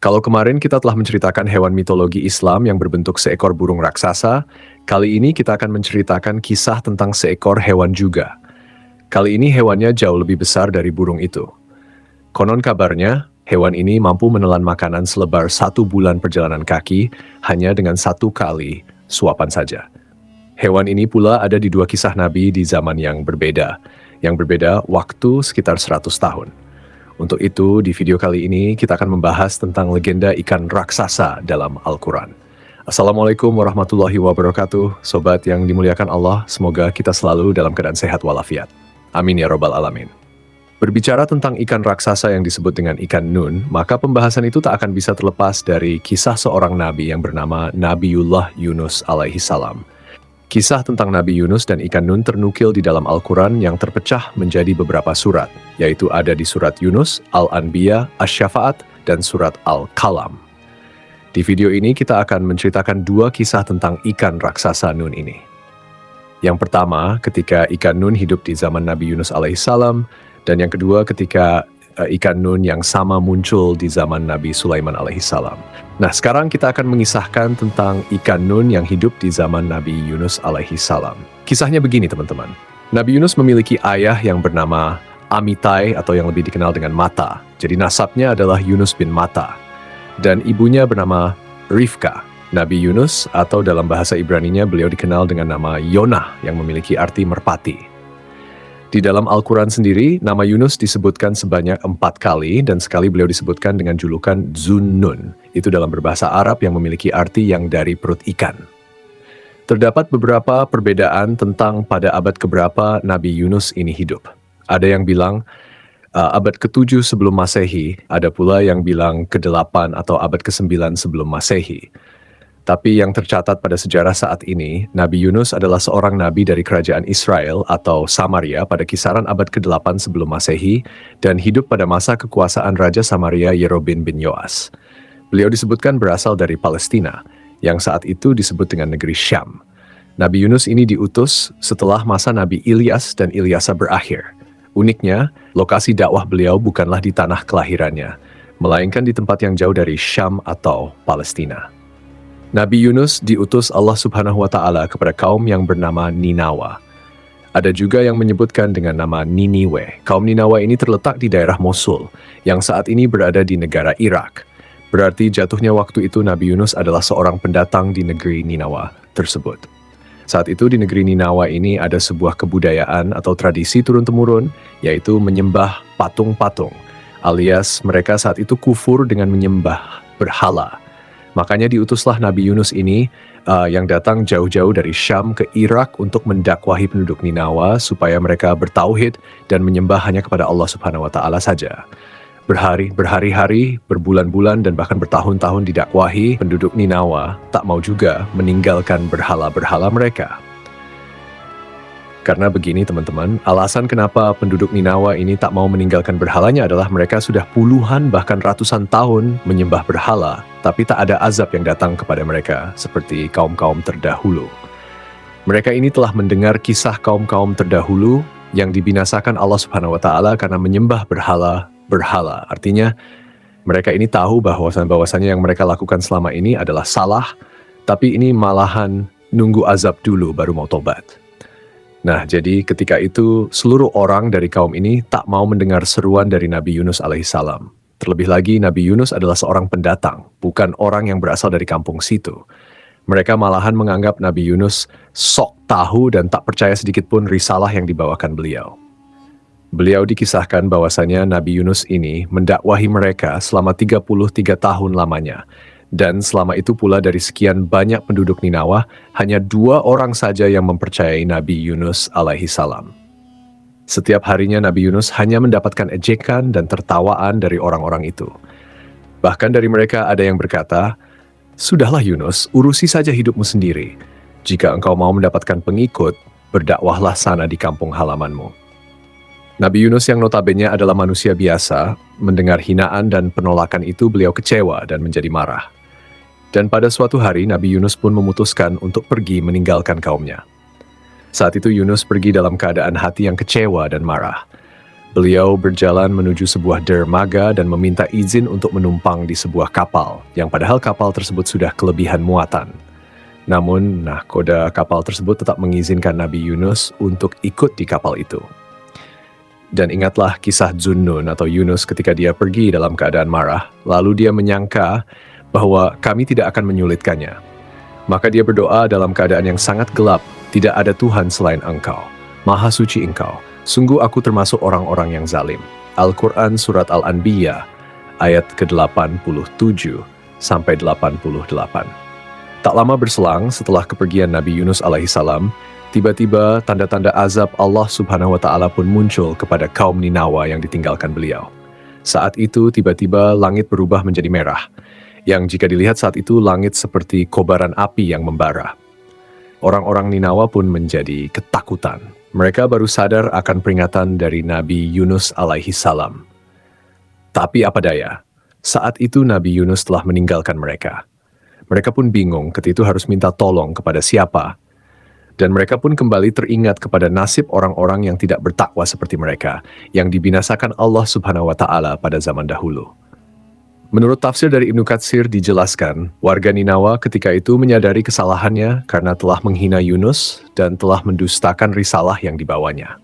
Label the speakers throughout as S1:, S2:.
S1: Kalau kemarin kita telah menceritakan hewan mitologi Islam yang berbentuk seekor burung raksasa, kali ini kita akan menceritakan kisah tentang seekor hewan juga. Kali ini hewannya jauh lebih besar dari burung itu. Konon kabarnya, hewan ini mampu menelan makanan selebar 1 bulan perjalanan kaki hanya dengan 1 kali suapan saja. Hewan ini pula ada di 2 kisah Nabi di zaman yang berbeda waktu sekitar 100 tahun. Untuk itu, di video kali ini kita akan membahas tentang legenda ikan raksasa dalam Al-Quran. Assalamualaikum warahmatullahi wabarakatuh, sobat yang dimuliakan Allah, semoga kita selalu dalam keadaan sehat walafiat. Amin ya robbal alamin. Berbicara tentang ikan raksasa yang disebut dengan ikan Nun, maka pembahasan itu tak akan bisa terlepas dari kisah seorang nabi yang bernama Nabiullah Yunus alaihi salam. Kisah tentang Nabi Yunus dan ikan Nun ternukil di dalam Al-Quran yang terpecah menjadi beberapa surat, yaitu ada di surat Yunus, Al-Anbiya, Asy-Syafa'at, dan surat Al-Qalam. Di video ini kita akan menceritakan 2 kisah tentang ikan raksasa Nun ini. Yang pertama, ketika ikan Nun hidup di zaman Nabi Yunus alaihissalam, dan yang kedua ketika ikan Nun yang sama muncul di zaman Nabi Sulaiman alaihissalam. Nah, sekarang kita akan mengisahkan tentang ikan Nun yang hidup di zaman Nabi Yunus alaihissalam. Kisahnya begini, teman-teman. Nabi Yunus memiliki ayah yang bernama Amitai atau yang lebih dikenal dengan Mata. Jadi nasabnya adalah Yunus bin Mata. Dan ibunya bernama Rifka. Nabi Yunus atau dalam bahasa Ibraninya beliau dikenal dengan nama Yonah yang memiliki arti merpati. Di dalam Al-Quran sendiri, nama Yunus disebutkan sebanyak 4 kali dan sekali beliau disebutkan dengan julukan Zunnun. Itu dalam berbahasa Arab yang memiliki arti yang dari perut ikan. Terdapat beberapa perbedaan tentang pada abad keberapa Nabi Yunus ini hidup. Ada yang bilang abad ke-7 sebelum Masehi, ada pula yang bilang ke-8 atau abad ke-9 sebelum Masehi. Tapi yang tercatat pada sejarah saat ini, Nabi Yunus adalah seorang nabi dari kerajaan Israel atau Samaria pada kisaran abad ke-8 sebelum Masehi dan hidup pada masa kekuasaan Raja Samaria Yerobeam bin Yoas. Beliau disebutkan berasal dari Palestina, yang saat itu disebut dengan negeri Syam. Nabi Yunus ini diutus setelah masa Nabi Ilyas dan Ilyasa berakhir. Uniknya, lokasi dakwah beliau bukanlah di tanah kelahirannya, melainkan di tempat yang jauh dari Syam atau Palestina. Nabi Yunus diutus Allah Subhanahu wa Ta'ala kepada kaum yang bernama Ninawa. Ada juga yang menyebutkan dengan nama Niniwe. Kaum Ninawa ini terletak di daerah Mosul, yang saat ini berada di negara Irak. Berarti jatuhnya waktu itu Nabi Yunus adalah seorang pendatang di negeri Ninawa tersebut. Saat itu di negeri Ninawa ini ada sebuah kebudayaan atau tradisi turun-temurun, yaitu menyembah patung-patung, alias mereka saat itu kufur dengan menyembah berhala. Makanya diutuslah Nabi Yunus ini yang datang jauh-jauh dari Syam ke Irak untuk mendakwahi penduduk Ninawa supaya mereka bertauhid dan menyembah hanya kepada Allah Subhanahu wa Ta'ala saja. Berhari-hari, berbulan-bulan dan bahkan bertahun-tahun didakwahi, penduduk Ninawa tak mau juga meninggalkan berhala-berhala mereka. Karena begini teman-teman, alasan kenapa penduduk Ninawa ini tak mau meninggalkan berhalanya adalah mereka sudah puluhan bahkan ratusan tahun menyembah berhala, tapi tak ada azab yang datang kepada mereka seperti kaum-kaum terdahulu. Mereka ini telah mendengar kisah kaum-kaum terdahulu yang dibinasakan Allah Subhanahu wa Ta'ala karena menyembah berhala. Artinya, mereka ini tahu bahwasannya yang mereka lakukan selama ini adalah salah, tapi ini malahan nunggu azab dulu baru mau tobat. Nah, jadi ketika itu seluruh orang dari kaum ini tak mau mendengar seruan dari Nabi Yunus alaihissalam. Terlebih lagi Nabi Yunus adalah seorang pendatang, bukan orang yang berasal dari kampung situ. Mereka malahan menganggap Nabi Yunus sok tahu dan tak percaya sedikit pun risalah yang dibawakan beliau. Beliau dikisahkan bahwasanya Nabi Yunus ini mendakwahi mereka selama 33 tahun lamanya. Dan selama itu pula dari sekian banyak penduduk Ninawa, hanya 2 orang saja yang mempercayai Nabi Yunus alaihi salam. Setiap harinya Nabi Yunus hanya mendapatkan ejekan dan tertawaan dari orang-orang itu. Bahkan dari mereka ada yang berkata, "Sudahlah Yunus, urusi saja hidupmu sendiri. Jika engkau mau mendapatkan pengikut, berdakwahlah sana di kampung halamanmu." Nabi Yunus yang notabene adalah manusia biasa, mendengar hinaan dan penolakan itu beliau kecewa dan menjadi marah. Dan pada suatu hari Nabi Yunus pun memutuskan untuk pergi meninggalkan kaumnya. Saat itu Yunus pergi dalam keadaan hati yang kecewa dan marah. Beliau berjalan menuju sebuah dermaga dan meminta izin untuk menumpang di sebuah kapal, yang padahal kapal tersebut sudah kelebihan muatan. Namun, nahkoda kapal tersebut tetap mengizinkan Nabi Yunus untuk ikut di kapal itu. Dan ingatlah kisah Zunnun atau Yunus ketika dia pergi dalam keadaan marah, lalu dia menyangka bahwa kami tidak akan menyulitkannya. Maka dia berdoa dalam keadaan yang sangat gelap, tidak ada Tuhan selain Engkau, Maha Suci Engkau. Sungguh aku termasuk orang-orang yang zalim. Al-Quran Surat Al-Anbiya, ayat ke-87 sampai 88. Tak lama berselang setelah kepergian Nabi Yunus alaihissalam, tiba-tiba tanda-tanda azab Allah Subhanahu wa Ta'ala pun muncul kepada kaum Ninawa yang ditinggalkan beliau. Saat itu tiba-tiba langit berubah menjadi merah, yang jika dilihat saat itu langit seperti kobaran api yang membara. Orang-orang Ninawa pun menjadi ketakutan. Mereka baru sadar akan peringatan dari Nabi Yunus alaihissalam. Tapi apa daya, saat itu Nabi Yunus telah meninggalkan mereka. Mereka pun bingung ketika itu harus minta tolong kepada siapa. Dan mereka pun kembali teringat kepada nasib orang-orang yang tidak bertakwa seperti mereka, yang dibinasakan Allah Subhanahu wa Ta'ala pada zaman dahulu. Menurut tafsir dari Ibnu Katsir dijelaskan, warga Ninawa ketika itu menyadari kesalahannya karena telah menghina Yunus dan telah mendustakan risalah yang dibawanya.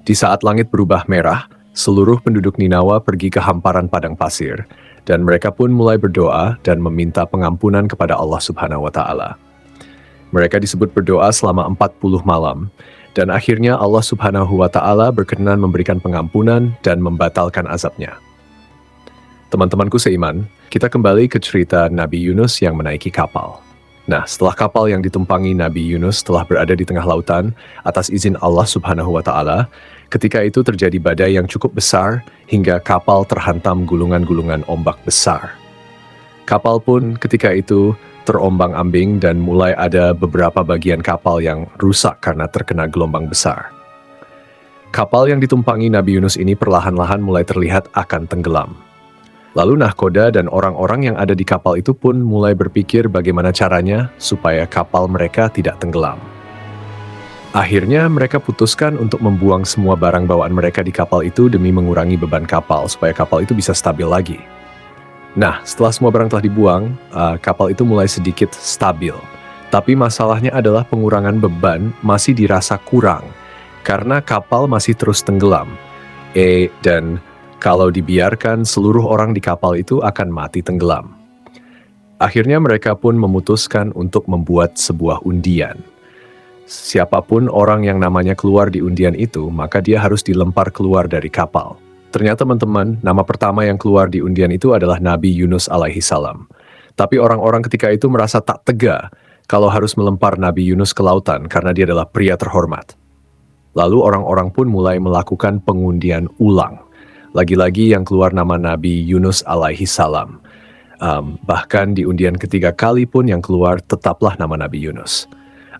S1: Di saat langit berubah merah, seluruh penduduk Ninawa pergi ke hamparan padang pasir, dan mereka pun mulai berdoa dan meminta pengampunan kepada Allah Subhanahu wa Ta'ala. Mereka disebut berdoa selama 40 malam, dan akhirnya Allah Subhanahu wa Ta'ala berkenan memberikan pengampunan dan membatalkan azabnya. Teman-temanku seiman, kita kembali ke cerita Nabi Yunus yang menaiki kapal. Nah, setelah kapal yang ditumpangi Nabi Yunus telah berada di tengah lautan atas izin Allah Subhanahu wa Ta'ala, ketika itu terjadi badai yang cukup besar hingga kapal terhantam gulungan-gulungan ombak besar. Kapal pun ketika itu terombang-ambing dan mulai ada beberapa bagian kapal yang rusak karena terkena gelombang besar. Kapal yang ditumpangi Nabi Yunus ini perlahan-lahan mulai terlihat akan tenggelam. Lalu nahkoda dan orang-orang yang ada di kapal itu pun mulai berpikir bagaimana caranya supaya kapal mereka tidak tenggelam. Akhirnya mereka putuskan untuk membuang semua barang bawaan mereka di kapal itu demi mengurangi beban kapal supaya kapal itu bisa stabil lagi. Nah, setelah semua barang telah dibuang, kapal itu mulai sedikit stabil. Tapi masalahnya adalah pengurangan beban masih dirasa kurang karena kapal masih terus tenggelam. Dan kalau dibiarkan, seluruh orang di kapal itu akan mati tenggelam. Akhirnya mereka pun memutuskan untuk membuat sebuah undian. Siapapun orang yang namanya keluar di undian itu, maka dia harus dilempar keluar dari kapal. Ternyata teman-teman, nama pertama yang keluar di undian itu adalah Nabi Yunus alaihissalam. Tapi orang-orang ketika itu merasa tak tega kalau harus melempar Nabi Yunus ke lautan karena dia adalah pria terhormat. Lalu orang-orang pun mulai melakukan pengundian ulang. Lagi-lagi yang keluar nama Nabi Yunus alaihissalam. Bahkan di undian ketiga kali pun yang keluar tetaplah nama Nabi Yunus.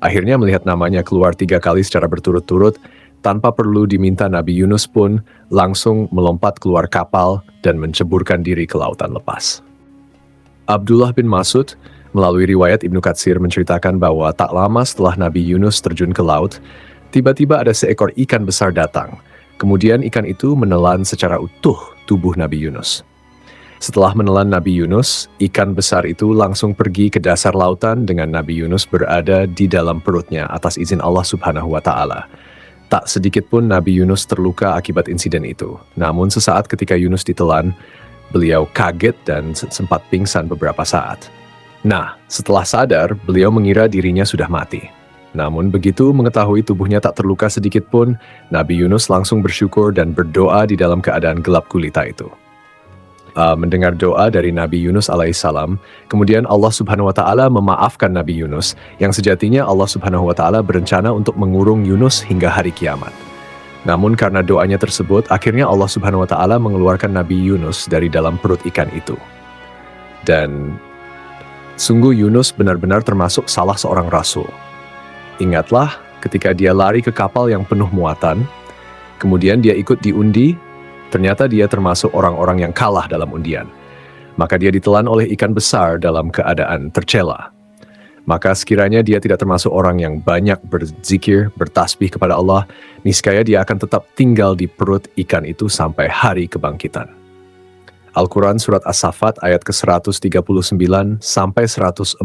S1: Akhirnya melihat namanya keluar 3 kali secara berturut-turut, tanpa perlu diminta Nabi Yunus pun langsung melompat keluar kapal dan menceburkan diri ke lautan lepas. Abdullah bin Mas'ud melalui riwayat Ibnu Katsir menceritakan bahwa tak lama setelah Nabi Yunus terjun ke laut, tiba-tiba ada seekor ikan besar datang. Kemudian ikan itu menelan secara utuh tubuh Nabi Yunus. Setelah menelan Nabi Yunus, ikan besar itu langsung pergi ke dasar lautan dengan Nabi Yunus berada di dalam perutnya atas izin Allah Subhanahu wa Ta'ala. Tak sedikit pun Nabi Yunus terluka akibat insiden itu. Namun sesaat ketika Yunus ditelan, beliau kaget dan sempat pingsan beberapa saat. Nah, setelah sadar, beliau mengira dirinya sudah mati. Namun begitu mengetahui tubuhnya tak terluka sedikit pun, Nabi Yunus langsung bersyukur dan berdoa di dalam keadaan gelap gulita itu. Mendengar doa dari Nabi Yunus alaihissalam, kemudian Allah Subhanahu wa Ta'ala memaafkan Nabi Yunus, yang sejatinya Allah Subhanahu wa Ta'ala berencana untuk mengurung Yunus hingga hari kiamat. Namun karena doanya tersebut, akhirnya Allah Subhanahu wa Ta'ala mengeluarkan Nabi Yunus dari dalam perut ikan itu. Dan sungguh Yunus benar-benar termasuk salah seorang rasul. Ingatlah ketika dia lari ke kapal yang penuh muatan, kemudian dia ikut diundi, ternyata dia termasuk orang-orang yang kalah dalam undian. Maka dia ditelan oleh ikan besar dalam keadaan tercela. Maka sekiranya dia tidak termasuk orang yang banyak berzikir, bertasbih kepada Allah, niscaya dia akan tetap tinggal di perut ikan itu sampai hari kebangkitan. Al-Quran Surat As-Saffat ayat ke-139 sampai 144.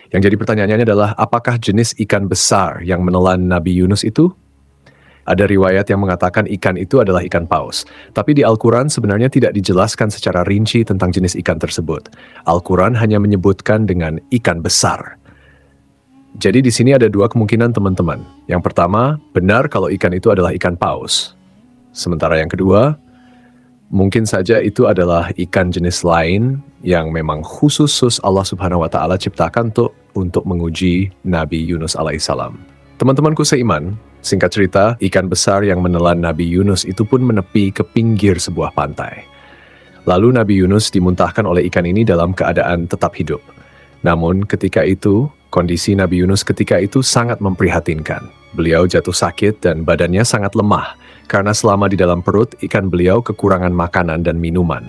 S1: Yang jadi pertanyaannya adalah, apakah jenis ikan besar yang menelan Nabi Yunus itu? Ada riwayat yang mengatakan ikan itu adalah ikan paus. Tapi di Al-Quran sebenarnya tidak dijelaskan secara rinci tentang jenis ikan tersebut. Al-Quran hanya menyebutkan dengan ikan besar. Jadi di sini ada dua kemungkinan teman-teman. Yang pertama, benar kalau ikan itu adalah ikan paus. Sementara yang kedua, mungkin saja itu adalah ikan jenis lain yang memang khusus Allah Subhanahu wa Ta'ala ciptakan untuk menguji Nabi Yunus alaihissalam. Teman-temanku seiman, singkat cerita, ikan besar yang menelan Nabi Yunus itu pun menepi ke pinggir sebuah pantai. Lalu Nabi Yunus dimuntahkan oleh ikan ini dalam keadaan tetap hidup. Namun ketika itu, kondisi Nabi Yunus ketika itu sangat memprihatinkan. Beliau jatuh sakit dan badannya sangat lemah, karena selama di dalam perut ikan beliau kekurangan makanan dan minuman.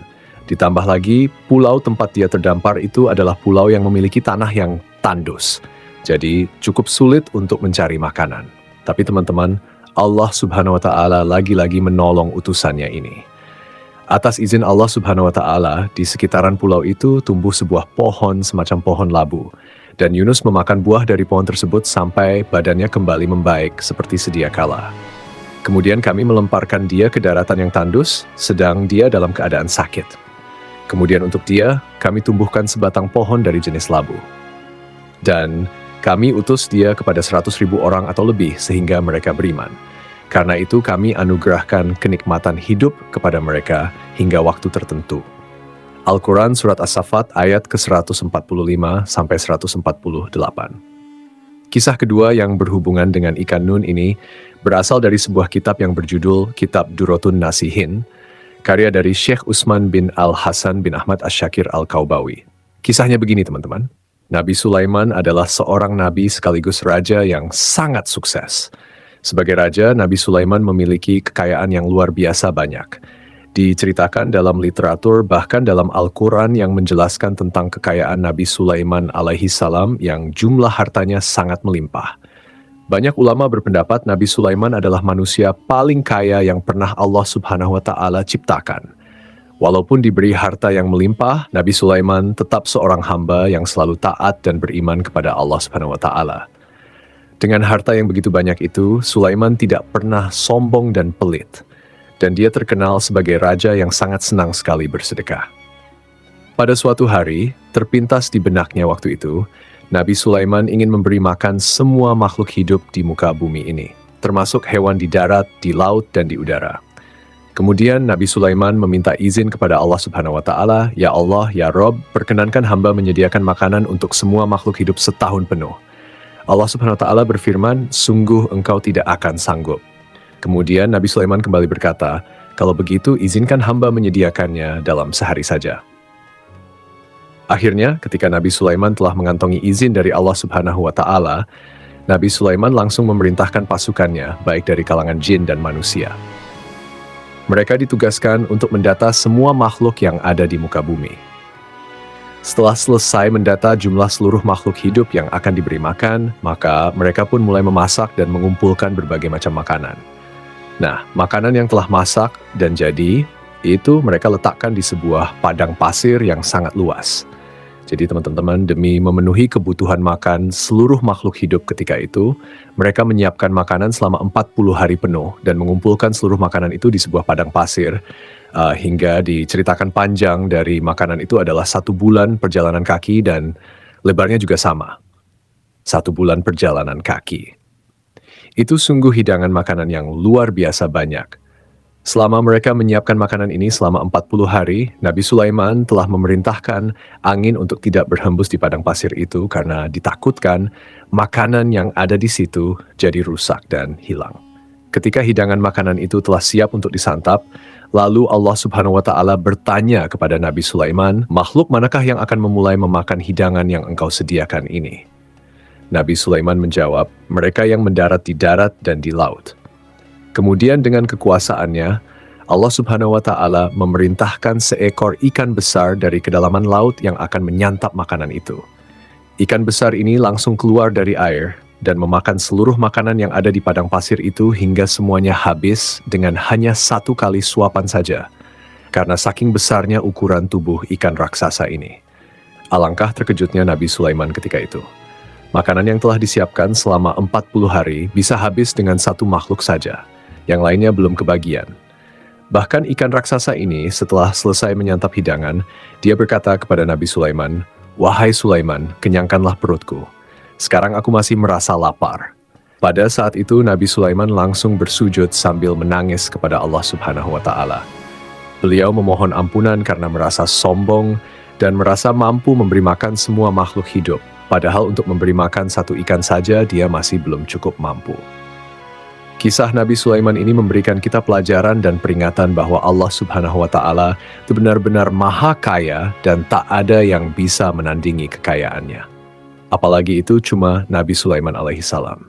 S1: Ditambah lagi, pulau tempat dia terdampar itu adalah pulau yang memiliki tanah yang tandus. Jadi cukup sulit untuk mencari makanan. Tapi teman-teman, Allah Subhanahu wa Ta'ala lagi-lagi menolong utusannya ini. Atas izin Allah Subhanahu wa Ta'ala, di sekitaran pulau itu tumbuh sebuah pohon semacam pohon labu. Dan Yunus memakan buah dari pohon tersebut sampai badannya kembali membaik seperti sedia kala. Kemudian kami melemparkan dia ke daratan yang tandus, sedang dia dalam keadaan sakit. Kemudian untuk dia, kami tumbuhkan sebatang pohon dari jenis labu. Dan kami utus dia kepada 100.000 orang atau lebih sehingga mereka beriman. Karena itu kami anugerahkan kenikmatan hidup kepada mereka hingga waktu tertentu. Al-Quran Surat As-Saffat ayat ke-145 sampai 148. Kisah kedua yang berhubungan dengan ikan nun ini berasal dari sebuah kitab yang berjudul Kitab Durratun Nasihin, karya dari Syekh Utsman bin Al-Hasan bin Ahmad Asy-Syakir Al-Kaubawi. Kisahnya begini teman-teman. Nabi Sulaiman adalah seorang nabi sekaligus raja yang sangat sukses. Sebagai raja, Nabi Sulaiman memiliki kekayaan yang luar biasa banyak. Diceritakan dalam literatur, bahkan dalam Al-Quran yang menjelaskan tentang kekayaan Nabi Sulaiman alaihi salam yang jumlah hartanya sangat melimpah. Banyak ulama berpendapat Nabi Sulaiman adalah manusia paling kaya yang pernah Allah Subhanahu wa Ta'ala ciptakan. Walaupun diberi harta yang melimpah, Nabi Sulaiman tetap seorang hamba yang selalu taat dan beriman kepada Allah Subhanahu wa Ta'ala. Dengan harta yang begitu banyak itu, Sulaiman tidak pernah sombong dan pelit. Dan dia terkenal sebagai raja yang sangat senang sekali bersedekah. Pada suatu hari, terpintas di benaknya waktu itu, Nabi Sulaiman ingin memberi makan semua makhluk hidup di muka bumi ini, termasuk hewan di darat, di laut, dan di udara. Kemudian Nabi Sulaiman meminta izin kepada Allah Subhanahu wa Ta'ala, "Ya Allah, ya Rob, perkenankan hamba menyediakan makanan untuk semua makhluk hidup setahun penuh." Allah Subhanahu wa Ta'ala berfirman, "Sungguh engkau tidak akan sanggup." Kemudian Nabi Sulaiman kembali berkata, "Kalau begitu izinkan hamba menyediakannya dalam sehari saja." Akhirnya, ketika Nabi Sulaiman telah mengantongi izin dari Allah Subhanahu wa Ta'ala, Nabi Sulaiman langsung memerintahkan pasukannya, baik dari kalangan jin dan manusia. Mereka ditugaskan untuk mendata semua makhluk yang ada di muka bumi. Setelah selesai mendata jumlah seluruh makhluk hidup yang akan diberi makan, maka mereka pun mulai memasak dan mengumpulkan berbagai macam makanan. Nah, makanan yang telah masak dan jadi, itu mereka letakkan di sebuah padang pasir yang sangat luas. Jadi teman-teman, demi memenuhi kebutuhan makan seluruh makhluk hidup ketika itu, mereka menyiapkan makanan selama 40 hari penuh dan mengumpulkan seluruh makanan itu di sebuah padang pasir, hingga diceritakan panjang dari makanan itu adalah 1 bulan perjalanan kaki dan lebarnya juga sama. 1 bulan perjalanan kaki. Itu sungguh hidangan makanan yang luar biasa banyak. Selama mereka menyiapkan makanan ini selama 40 hari, Nabi Sulaiman telah memerintahkan angin untuk tidak berhembus di padang pasir itu karena ditakutkan makanan yang ada di situ jadi rusak dan hilang. Ketika hidangan makanan itu telah siap untuk disantap, lalu Allah Subhanahu wa Ta'ala bertanya kepada Nabi Sulaiman, "Makhluk manakah yang akan memulai memakan hidangan yang engkau sediakan ini?" Nabi Sulaiman menjawab, "Mereka yang mendarat di darat dan di laut." Kemudian dengan kekuasaannya, Allah Subhanahu wa Ta'ala memerintahkan seekor ikan besar dari kedalaman laut yang akan menyantap makanan itu. Ikan besar ini langsung keluar dari air dan memakan seluruh makanan yang ada di padang pasir itu hingga semuanya habis dengan hanya satu kali suapan saja, karena saking besarnya ukuran tubuh ikan raksasa ini. Alangkah terkejutnya Nabi Sulaiman ketika itu. Makanan yang telah disiapkan selama 40 hari bisa habis dengan satu makhluk saja, yang lainnya belum kebagian. Bahkan ikan raksasa ini setelah selesai menyantap hidangan, dia berkata kepada Nabi Sulaiman, "Wahai Sulaiman, kenyangkanlah perutku. Sekarang aku masih merasa lapar." Pada saat itu Nabi Sulaiman langsung bersujud sambil menangis kepada Allah Subhanahu wa Ta'ala. Beliau memohon ampunan karena merasa sombong dan merasa mampu memberi makan semua makhluk hidup. Padahal untuk memberi makan satu ikan saja dia masih belum cukup mampu. Kisah Nabi Sulaiman ini memberikan kita pelajaran dan peringatan bahwa Allah Subhanahu wa Ta'ala itu benar-benar maha kaya dan tak ada yang bisa menandingi kekayaannya. Apalagi itu cuma Nabi Sulaiman alaihissalam.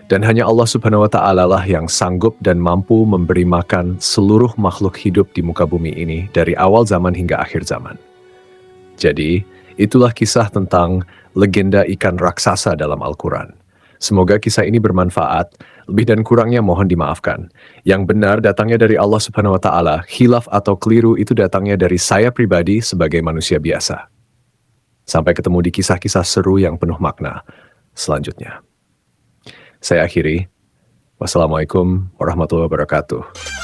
S1: Dan hanya Allah Subhanahu wa Ta'ala lah yang sanggup dan mampu memberi makan seluruh makhluk hidup di muka bumi ini dari awal zaman hingga akhir zaman. Jadi, itulah kisah tentang legenda ikan raksasa dalam Al-Quran. Semoga kisah ini bermanfaat, lebih dan kurangnya mohon dimaafkan. Yang benar datangnya dari Allah Subhanahu wa Ta'ala, khilaf atau keliru itu datangnya dari saya pribadi sebagai manusia biasa. Sampai ketemu di kisah-kisah seru yang penuh makna selanjutnya. Saya akhiri. Wassalamualaikum warahmatullahi wabarakatuh.